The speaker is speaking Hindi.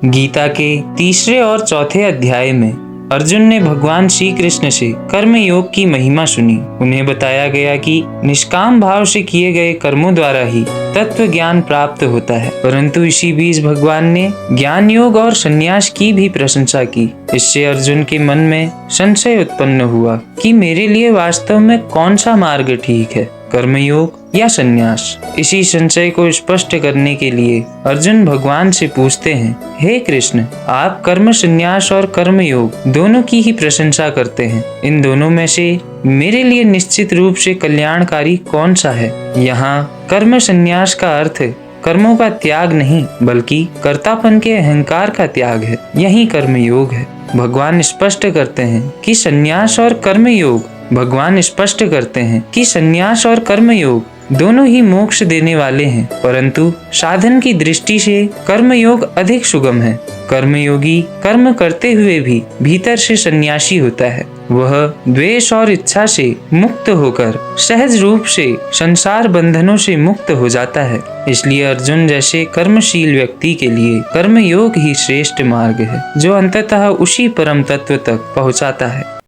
गीता के तीसरे और चौथे अध्याय में अर्जुन ने भगवान श्री कृष्ण से कर्म योग की महिमा सुनी। उन्हें बताया गया कि निष्काम भाव से किए गए कर्मों द्वारा ही तत्व ज्ञान प्राप्त होता है। परंतु इसी बीच भगवान ने ज्ञान योग और संन्यास की भी प्रशंसा की। इससे अर्जुन के मन में संशय उत्पन्न हुआ कि मेरे लिए वास्तव में कौन सा मार्ग ठीक है, कर्मयोग या संन्यास। इसी संशय को स्पष्ट करने के लिए अर्जुन भगवान से पूछते हैं, हे कृष्ण, आप कर्म संन्यास और कर्म योग दोनों की ही प्रशंसा करते हैं। इन दोनों में से मेरे लिए निश्चित रूप से कल्याणकारी कौन सा है? यहाँ कर्म संन्यास का अर्थ कर्मों का त्याग नहीं बल्कि कर्तापन के अहंकार का त्याग है। यही कर्म योग है। भगवान स्पष्ट करते हैं कि संन्यास और कर्म योग दोनों ही मोक्ष देने वाले हैं, परंतु साधन की दृष्टि से कर्मयोग अधिक सुगम है। कर्मयोगी कर्म करते हुए भी भीतर से सन्यासी होता है। वह द्वेष और इच्छा से मुक्त होकर सहज रूप से संसार बंधनों से मुक्त हो जाता है। इसलिए अर्जुन जैसे कर्मशील व्यक्ति के लिए कर्मयोग ही श्रेष्ठ मार्ग है, जो अंततः उसी परम तत्व तक पहुंचाता है।